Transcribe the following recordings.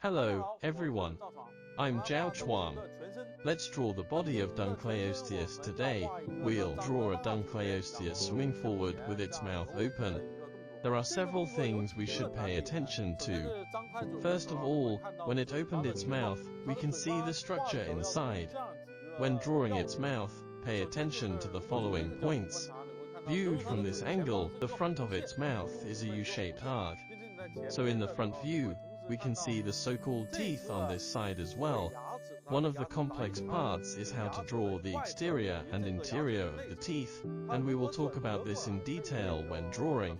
Hello, everyone. I'm ZHAO Chuang. Let's draw the body of Dunkleosteus today. We'll draw a Dunkleosteus swimming forward with its mouth open. There are several things we should pay attention to. First of all, when it opened its mouth, we can see the structure inside. When drawing its mouth, pay attention to the following points. Viewed from this angle, the front of its mouth is a U-shaped arc. So in the front view, we can see the so-called teeth on this side as well. One of the complex parts is how to draw the exterior and interior of the teeth, and we will talk about this in detail when drawing.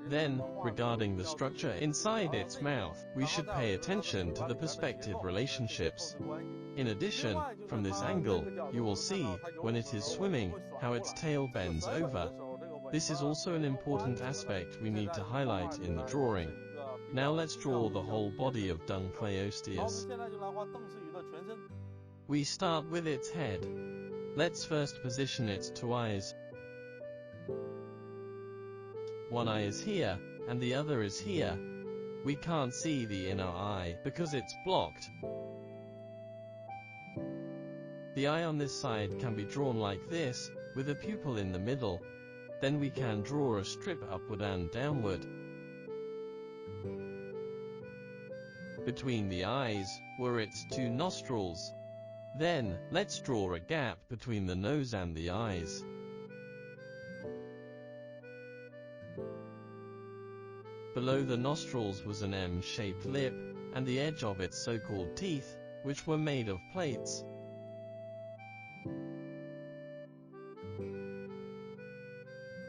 Then, regarding the structure inside its mouth, we should pay attention to the perspective relationships. In addition, from this angle, you will see, when it is swimming, how its tail bends over. This is also an important aspect we need to highlight in the drawing. Now let's draw the whole body of Dunkleosteus. We start with its head. Let's first position its two eyes. One eye is here, and the other is here. We can't see the inner eye because it's blocked. The eye on this side can be drawn like this, with a pupil in the middle. Then we can draw a strip upward and downward. Between the eyes were its two nostrils. Then, let's draw a gap between the nose and the eyes. Below the nostrils was an M-shaped lip, and the edge of its so-called teeth, which were made of plates.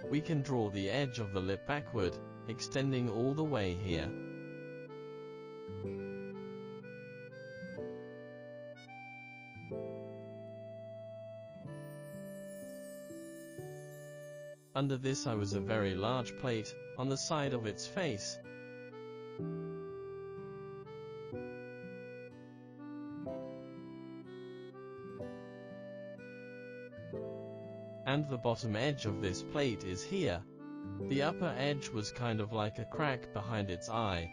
We can draw the edge of the lip backward, extending all the way here. Under this eye was a very large plate, on the side of its face. And the bottom edge of this plate is here. The upper edge was kind of like a crack behind its eye.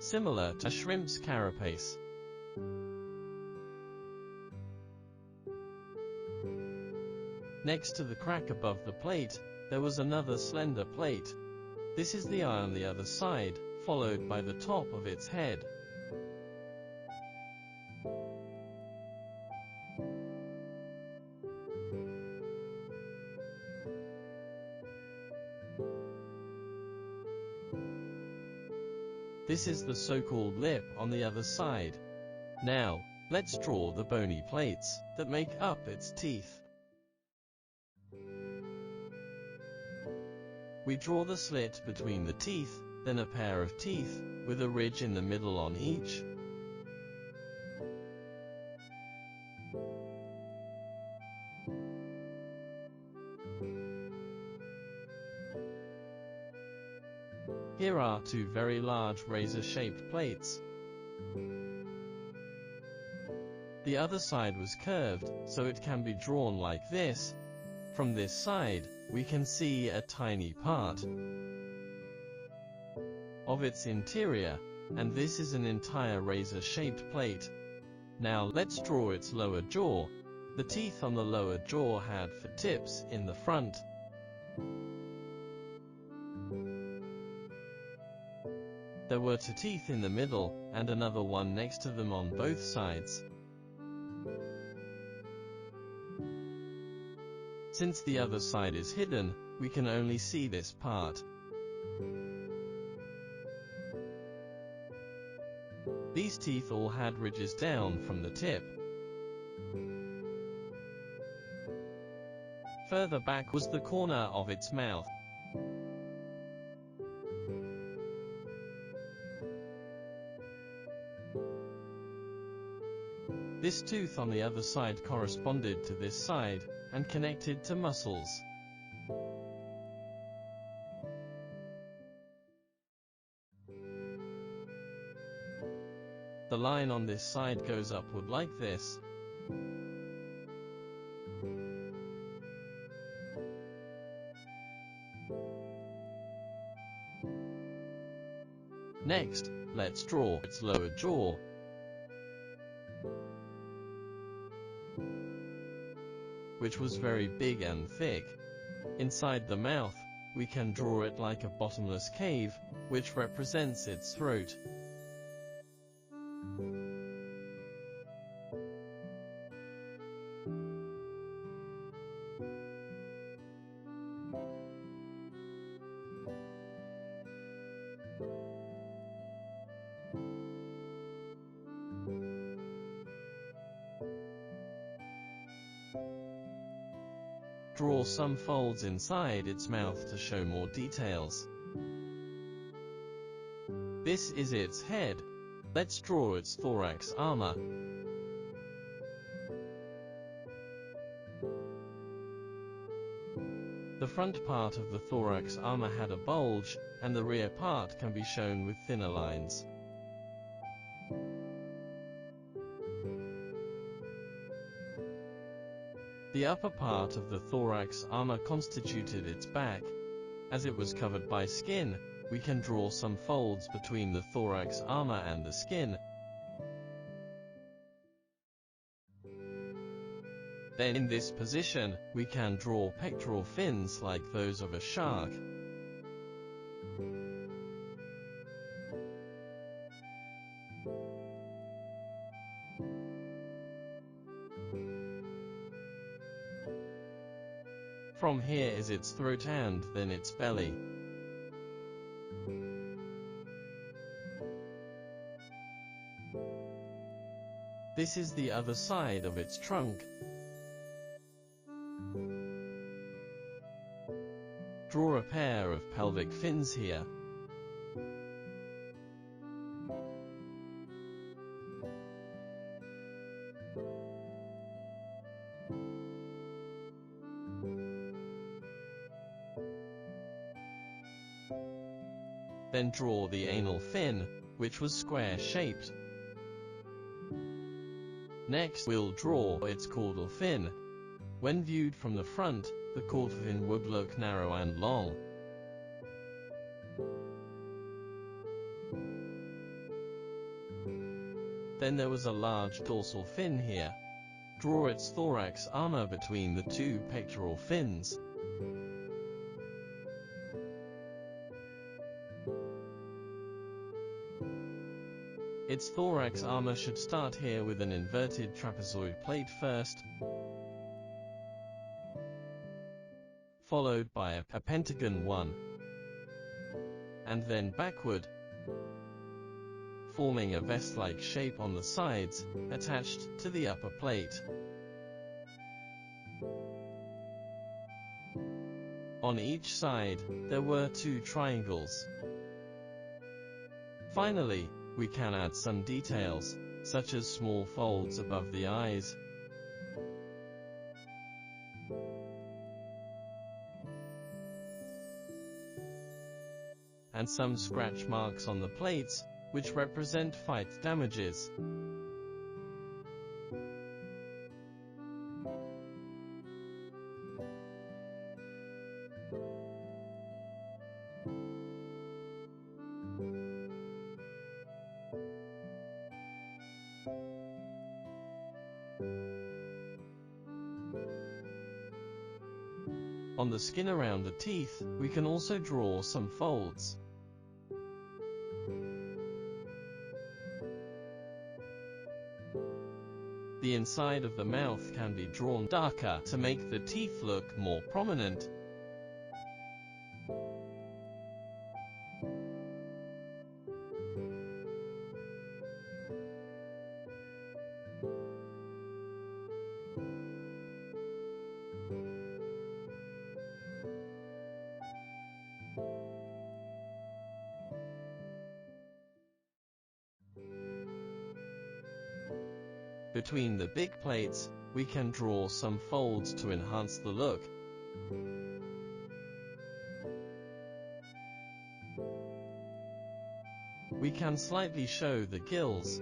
Similar to a shrimp's carapace. Next to the crack above the plate, there was another slender plate. This is the eye on the other side, followed by the top of its head. This is the so-called lip on the other side. Now, let's draw the bony plates that make up its teeth. We draw the slit between the teeth, then a pair of teeth, with a ridge in the middle on each. Here are two very large razor-shaped plates. The other side was curved, so it can be drawn like this. From this side, we can see a tiny part of its interior, and this is an entire razor-shaped plate. Now let's draw its lower jaw. The teeth on the lower jaw had four tips in the front. There were two teeth in the middle, and another one next to them on both sides. Since the other side is hidden, we can only see this part. These teeth all had ridges down from the tip. Further back was the corner of its mouth. This tooth on the other side corresponded to this side, and connected to muscles. The line on this side goes upward like this. Next, let's draw its lower jaw. Which was very big and thick. Inside the mouth, we can draw it like a bottomless cave, which represents its throat. Draw some folds inside its mouth to show more details. This is its head. Let's draw its thorax armor. The front part of the thorax armor had a bulge, and the rear part can be shown with thinner lines. The upper part of the thorax armor constituted its back. As it was covered by skin, we can draw some folds between the thorax armor and the skin. Then in this position, we can draw pectoral fins like those of a shark. From here is its throat and then its belly. This is the other side of its trunk. Draw a pair of pelvic fins here. Then draw the anal fin, which was square-shaped. Next, we'll draw its caudal fin. When viewed from the front, the caudal fin would look narrow and long. Then there was a large dorsal fin here. Draw its thorax armor between the two pectoral fins. Its thorax armor should start here with an inverted trapezoid plate first, followed by a pentagon one, and then backward, forming a vest-like shape on the sides, attached to the upper plate. On each side, there were 2 triangles. Finally, we can add some details, such as small folds above the eyes, and some scratch marks on the plates, which represent fight damages. On the skin around the teeth, we can also draw some folds. The inside of the mouth can be drawn darker to make the teeth look more prominent. Between the big plates, we can draw some folds to enhance the look. We can slightly show the gills.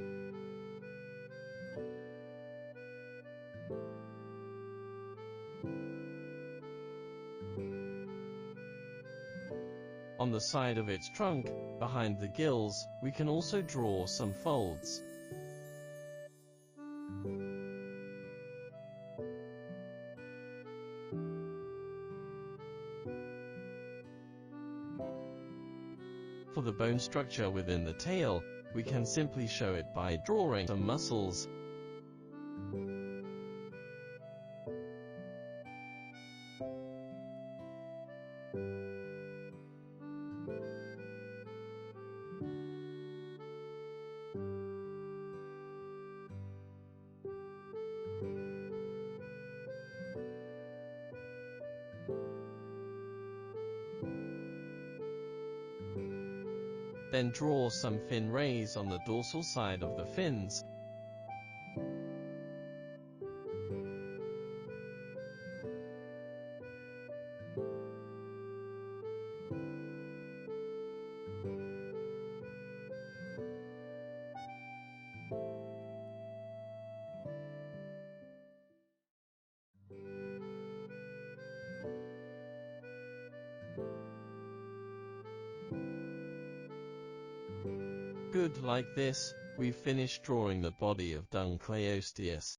On the side of its trunk, Behind the gills, we can also draw some folds. For the bone structure within the tail, we can simply show it by drawing some muscles. Then draw some fin rays on the dorsal side of the fins. Good, like this, we've finished drawing the body of Dunkleosteus.